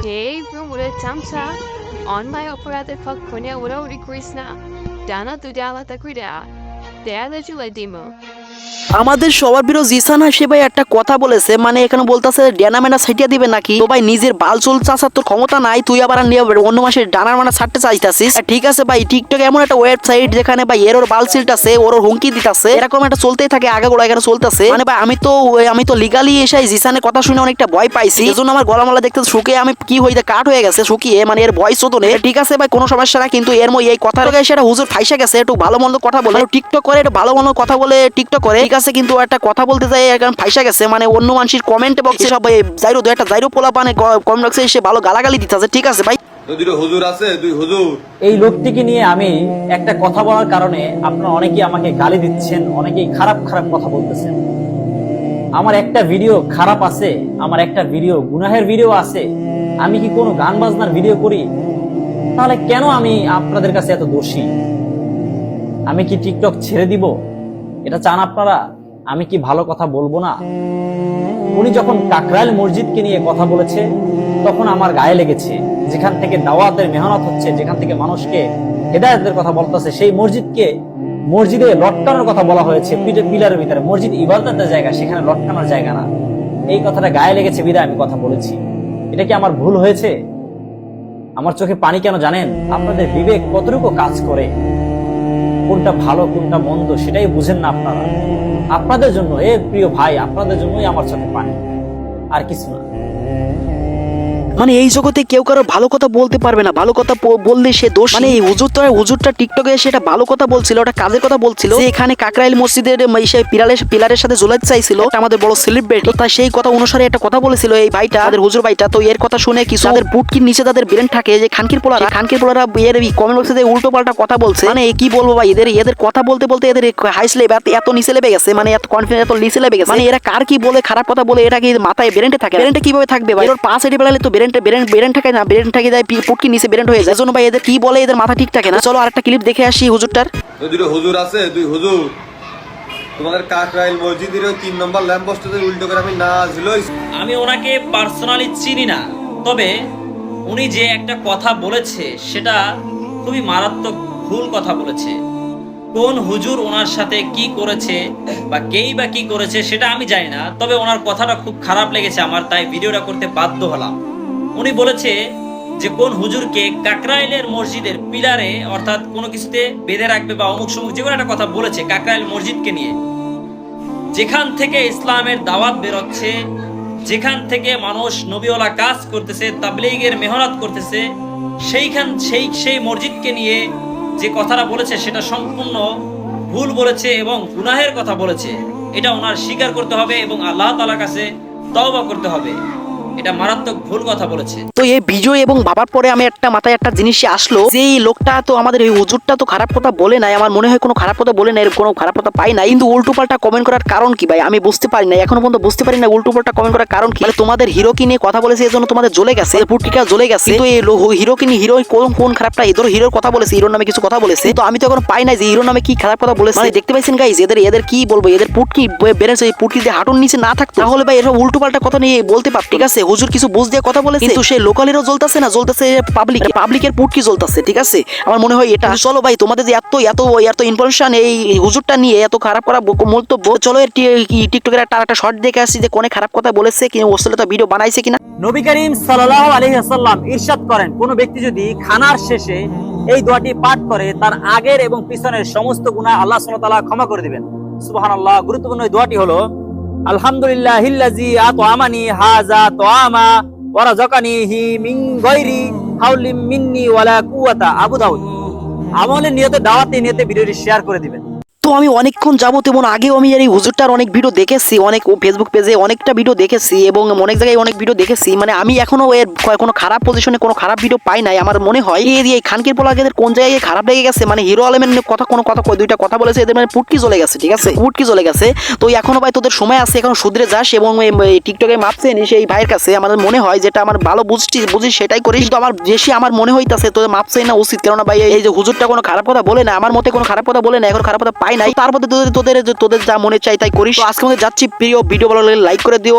Hey, Bermuda Tamsa. On my operated pag kunya wala uri Krishna. Dana dudala takrida. Dala jula dimo. আমাদের সবার প্রিয় জিসান হাসি ভাই একটা কথা বলেছে, মানে এখানে বলতেছে ডানা মেনা ছাইটিয়া দিবে নাকি। তো ভাই নিজের বাল চুল চাচার তোর ক্ষমতা নাই, তুই আবার অন্য মাসের ডানার মানা ছাড়তে চাইতাছিস। ঠিক আছে ভাই, টিকটক এমন একটা ওয়েবসাইট যেখানে ভাই এর বাল ছিলটাছে, ওর হুমকি দিতাছে, এরকম একটা চলতেই থাকে, আগাগোড়া এখানে চলতেছে। মানে ভাই আমি তো লিগালি এসে জিসানের কথা শুনে অনেকটা ভয় পাইছি, এজন্য আমার গলামালা দেখতে শুকিয়ে আমি কি হইতে কাট হয়ে গেছে শুকিয়ে, মানে এর ভয় শোধনে। ঠিক আছে ভাই, কোনো সমস্যা না, কিন্তু এর এই কথা সেটা হুজুর ফাইসা গেছে, একটু ভালো মন্দ কথা বলে টিকটক করে, একটু ভালো মন্দ কথা বলে টিকটক করে, ঠিক আছে, কিন্তু একটা কথা বলতে যাই এখন ফাইসা গেছে, মানে অন্য মানুষের কমেন্ট বক্সে সব জাইরো দু একটা জাইরো পোলা পানে কমেন্ট বক্সে এসে ভালো গালাগালি দিতেছে। ঠিক আছে ভাই, হুজুর আছে দুই হুজুর। এই লোকটিকে নিয়ে আমি একটা কথা বলার কারণে আপনারা অনেকেই আমাকে গালি দিচ্ছেন, অনেকেই খারাপ খারাপ কথা বলতেছেন। আমার একটা ভিডিও খারাপ আছে, আমার একটা ভিডিও গুনাহের ভিডিও আছে, আমি কি কোনো গান বাজনার ভিডিও করি? তাহলে কেন আমি আপনাদের কাছে এত দোষী? আমি কি টিকটক ছেড়ে দিব? এটা চান আপনারা? আমি কি ভালো কথা বলবো না? উনি যখন কাকরাইল মসজিদকে নিয়ে কথা বলেছে তখন আমার গায়ে লেগেছে। যেখান থেকে দাওয়াতের মেহনত হচ্ছে, যেখান থেকে মানুষকে হেদায়েতের কথা বলতেছে, সেই মসজিদে লটকানোর কথা বলা হয়েছে পিলারের ভিতরে। মসজিদ ইবাদতের জায়গা, সেখানে লটকানোর জায়গা না। এই কথাটা গায়ে লেগেছে বিদায় আমি কথা বলেছি। এটা কি আমার ভুল হয়েছে? আমার চোখে পানি কেন জানেন? আপনাদের বিবেক কতটুকু কাজ করে, কোনটা ভালো কোনটা মন্দ সেটাই বুঝেন না আপনারা। আপনাদের জন্য প্রিয় ভাই, আপনাদের জন্যই আমার চোখে পানি, আর কিছু না। মানে এই জগতে কেউ কারো ভালো কথা বলতে পারবে না, ভালো কথা বললে সে দোষ। মানে এই হুজুরটা টিকটকে সেটা ভালো কথা বলছিল, ওটা কাজের কথা বলছিল, যে এখানে কাকরাইল মসজিদের সেই পিলারের সাথে ঝুলাইতে চাইছিল আমাদের বড় সেলিব্রিটি। তাই সেই কথা অনুসারে একটা কথা বলেছিল এই ভাইটা, তাদের হুজুর ভাইটা। তো এর কথা শুনে কিছু তাদের বুটকির নিচে তাদের ব্রেন থাকে, যে খানকির পোলারা এর কমেন্ট বক্সে উল্টো পাল্টা কথা বলছে। মানে কি বলবো ভাই, এদের কথা বলতে বলতে এদের হাই লেভেল এত নিচে লেবে গেছে, মানে এত কনফিডেন্স এত নিচে লেবে গেছে। মানে এরা কার কি বলে খারাপ কথা বলে, এটা কি মাথায় ব্রেনটে থাকে? ব্রেনটে কিভাবে থাকবে ভাই? এর পাঁচ এটি বেড়ালে তো ব্রেন থাকে না, ব্রেন থাকে যায় পুটকি নিচে ব্রেন হয়ে যায়। এজন্য ভাই এদের কি বলে, এদের মাথা ঠিক থাকে না। চলো আরেকটা ক্লিপ দেখে আসি হুজুরটার। দুই হুজুর আছে দুই হুজুর। তোমাদের কাকরাইল মসজিদের 3 নম্বর ল্যাম্প পোস্টে উল্টো করে আমি নাজল। আমি ওনাকে পার্সোনালি চিনি না, তবে উনি যে একটা কথা বলেছে সেটা খুবই মারাত্মক ভুল কথা বলেছে। কোন হুজুর ওনার সাথে কি করেছে বা কেই বা কি করেছে সেটা আমি জানি না, তবে ওনার কথাটা খুব খারাপ লেগেছে আমার, তাই ভিডিওটা করতে বাধ্য হলাম। উনি বলেছে যে কোন হুজুরকে কাকরাইলের মসজিদের পিলারে অর্থাৎ কোনো কিছুতে বেঁধে রাখবে বা অমুক সমুক, যে কোনো একটা কথা বলেছে কাকরাইল মসজিদকে নিয়ে। যেখান থেকে ইসলামের দাওয়াত বেরোচ্ছে, যেখান থেকে মানুষ নবীওয়ালা কাজ করতেছে, তাবলীগের মেহনত করতেছে, সেই মসজিদকে নিয়ে যে কথাটা বলেছে সেটা সম্পূর্ণ ভুল বলেছে এবং গুনাহের কথা বলেছে। এটা ওনার স্বীকার করতে হবে এবং আল্লাহ তাআলার কাছে তওবা করতে হবে। এটা মারাত্মক ভুল কথা বলেছে। তো এই ভিডিও এবং ভাবার পরে আমি মাথায় একটা জিনিস আসলো, যে এই লোকটা তো আমাদের এই হুজুরটা তো খারাপ কথা বলে নাই, আমার মনে হয় কোনো খারাপ কথা বলে নাই, কোনো খারাপ কথা পাই না, কিন্তু উল্টো পাল্টা কমেন্ট করার কারণ কি ভাই আমি বুঝতে পারি না, এখনো পর্যন্ত বুঝতে পারি না উল্টো পাল্টা কমেন্ট করার কারণ কি। মানে তোমাদের হিরো কি নিয়ে কথা বলেছে এজন্য তোমাদের জ্বলে গেছে, পুটকিটা জ্বলে গেছে। তো এই হিরো কি নিয়ে, কোন খারাপটা, হিরোর কথা বলেছে, হিরোর নামে কিছু কথা বলেছে। তো আমি তো এখন পাই না যে হিরোর নামে কি খারাপ কথা বলেছে। মানে দেখতে পাইছেন গাইস, এদের কি বলবো, এদের পুটকি বেড়েছে, পুটকি দিয়ে হাঁটুর নিচে না থাকতো তাহলে ভাই এসব উল্টো পাল্টা কথা নিয়ে বলতে পার। ঠিক আছে, হুজুর কিছু বুঝ দিয়ে কথা বলেছে, কিন্তু সেই লোকালেরও জ্বলতেছে না, জ্বলতেছে পাবলিকের পুটকি জ্বলতেছে। ঠিক আছে, আমার মনে হয় এটা। চলো ভাই, তোমাদের যে এত ইনফরমেশন এই হুজুরটা নিয়ে এত খারাপ করা মন্তব্য, চলো এর টিকটকের একটা শর্ট দেখে আসি যে কোনে খারাপ কথা বলেছে কিনা, ওসলে তো ভিডিও বানাইছে কিনা। নবী করিম সাল্লাল্লাহু আলাইহি ওয়াসাল্লাম ইরশাদ করেন, কোন ব্যক্তি যদি খানার শেষে এই দোয়াটি পাঠ করে তার আগের এবং পিছনের সমস্ত গুনাহ আল্লাহ সুবহানাহু ওয়া তাআলা ক্ষমা করে দিবেন। সুবহানাল্লাহ। গুরুত্বপূর্ণ এই দোয়াটি হলো আলহামদুলিল্লাহিল্লাযী আত'আমানি হাযা তুআমা ওয়া রাযাকানিহি মিন গায়রি হাওলিন মিন্নি ওয়ালা কুওয়াতা। আবু দাউদ। আমলের নিয়তে, দাওয়াতের নিয়তে ভিডিওটি শেয়ার করে দিবেন। তো আমি অনেকক্ষণ যাবত এবং আগেও আমি এই হুজুরটার অনেক ভিডিও দেখেছি, অনেক ফেসবুক পেজে অনেকটা ভিডিও দেখেছি এবং অনেক জায়গায় অনেক ভিডিও দেখেছি। মানে আমি এখনো এর কোনো খারাপ পজিশনে কোনো খারাপ ভিডিও পাই নাই। আমার মনে হয় এই খানকির পোলাকে কোন জায়গায় খারাপ লেগে গেছে, মানে হিরো আলমের কথা দুইটা কথা বলেছে, এদের মানে পুটকি চলে গেছে। ঠিক আছে, পুটকি চলে গেছে। তো এখনো ভাই তোদের সময় আছে, এখন শুধরে যাস এবং টিকটকে মাপছে নিস এই ভাইয়ের কাছে। আমাদের মনে হয় যেটা আমার ভালো বুঝিস সেটাই করিস, কিন্তু আমার বেশি আমার মনে হইতাছে তোদের মাপছে না উচিত, কেননা ভাই এই যে হুজুরটা কোনো খারাপ কথা বলে না, আমার মতে কোনো খারাপ কথা বলে না, এখন খারাপ কথা পাই নাই। তার মধ্যে তোদের যা মনে চাই তাই করিস। আজকে আমাদের যাচ্ছি, প্রিয় ভিডিও ভালো লাগলে লাইক করে দিও।